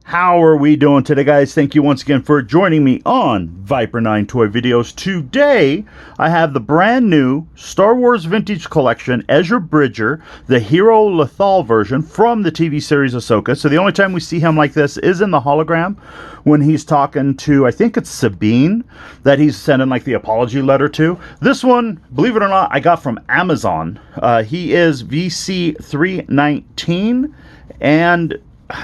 How are we doing today, guys? Thank you once again for joining me on Viper 9 Toy Videos. Today, I have the brand new Star Wars Vintage Collection Ezra Bridger, the Hero Lothal version from the TV series Ahsoka. So the only time we see him like this is in the hologram when he's talking to, I think it's Sabine, that he's sending like the apology letter to. This one, believe it or not, I got from Amazon. He is VC319, and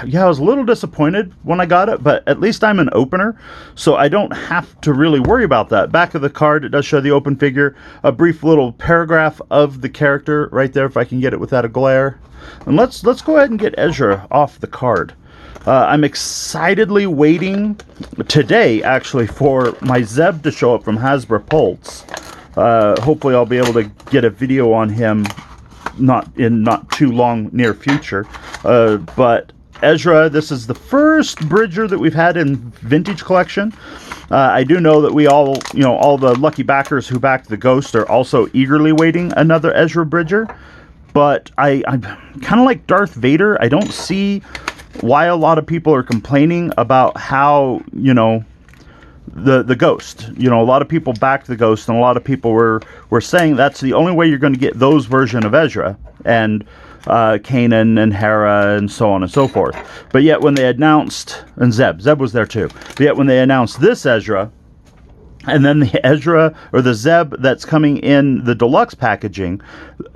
yeah, I was a little disappointed when I got it, but at least I'm an opener, so I don't have to really worry about that. Back of the card, it does show the open figure, a brief little paragraph of the character right there, if I can get it without a glare. And let's go ahead and get Ezra off the card. I'm excitedly waiting today, actually, for my Zeb to show up from Hasbro Pulse. Hopefully I'll be able to get a video on him not too long near future, but Ezra, this is the first Bridger that we've had in Vintage Collection. I do know that we all, all the lucky backers who backed the Ghost are also eagerly waiting another Ezra Bridger. But I'm kind of like Darth Vader. I don't see why a lot of people are complaining about how, the Ghost. A lot of people backed the Ghost, and a lot of people were saying that's the only way you're going to get those version of Ezra. And Kanan and Hera and so on and so forth. But yet when they announced, and Zeb was there too, but yet when they announced this Ezra, and then the Ezra or the Zeb that's coming in the deluxe packaging,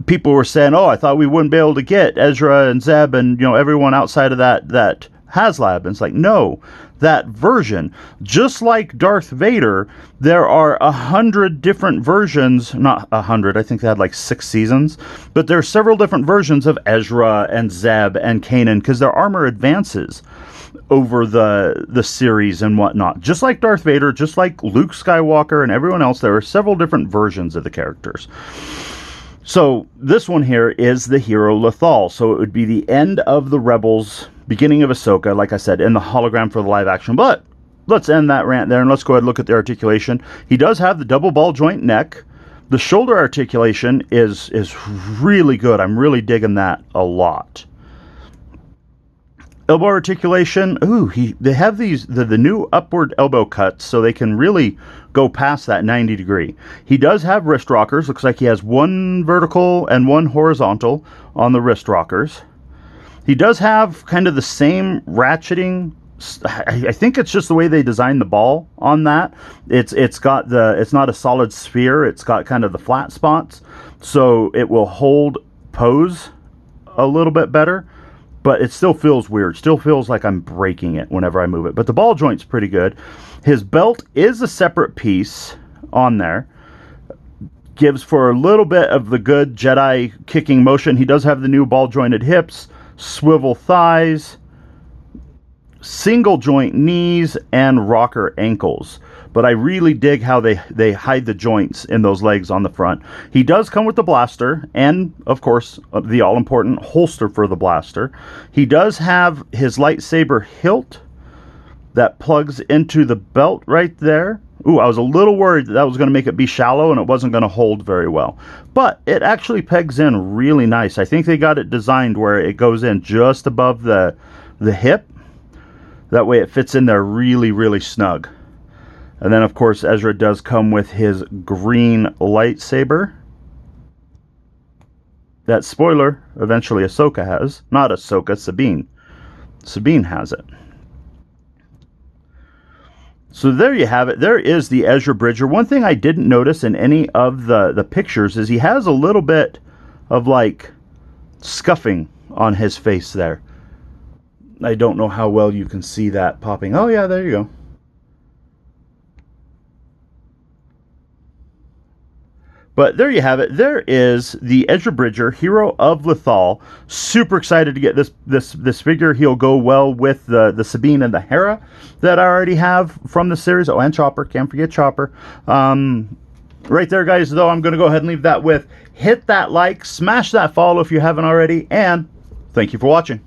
people were saying, oh, I thought we wouldn't be able to get Ezra and Zeb and everyone outside of that HasLab. And it's like, no, that version, just like Darth Vader, there are 100 different versions, not 100, I think they had like 6 seasons, but there are several different versions of Ezra and Zeb and Kanan, because their armor advances over the series and whatnot. Just like Darth Vader, just like Luke Skywalker and everyone else, there are several different versions of the characters. So this one here is the Hero Lothal. So it would be the end of the Rebels, beginning of Ahsoka, like I said, in the hologram for the live action. But let's end that rant there and let's go ahead and look at the articulation. He does have the double ball joint neck. The shoulder articulation is really good. I'm really digging that a lot. Elbow articulation, they have the new upward elbow cuts, so they can really go past that 90 degree. He does have wrist rockers. Looks like he has one vertical and one horizontal on the wrist rockers. He does have kind of the same ratcheting. I think it's just the way they designed the ball on that. It's not a solid sphere. It's got kind of the flat spots, so it will hold pose a little bit better. But it still feels weird. Still feels like I'm breaking it whenever I move it. But the ball joint's pretty good. His belt is a separate piece on there. Gives for a little bit of the good Jedi kicking motion. He does have the new ball jointed hips, swivel thighs, single joint knees, and rocker ankles. But I really dig how they hide the joints in those legs on the front. He does come with the blaster and, of course, the all-important holster for the blaster. He does have his lightsaber hilt that plugs into the belt right there. Ooh, I was a little worried that was going to make it be shallow and it wasn't going to hold very well. But it actually pegs in really nice. I think they got it designed where it goes in just above the hip. That way it fits in there really, really snug. And then, of course, Ezra does come with his green lightsaber. That, spoiler, eventually Ahsoka has. Not Ahsoka, Sabine. Sabine has it. So there you have it. There is the Ezra Bridger. One thing I didn't notice in any of the pictures is he has a little bit of, like, scuffing on his face there. I don't know how well you can see that popping. Oh, yeah, there you go. But there you have it. There is the Ezra Bridger, Hero of Lothal. Super excited to get this figure. He'll go well with the Sabine and the Hera that I already have from the series. Oh, and Chopper. Can't forget Chopper. Right there, guys, though, I'm going to go ahead and leave that with. Hit that like, smash that follow if you haven't already, and thank you for watching.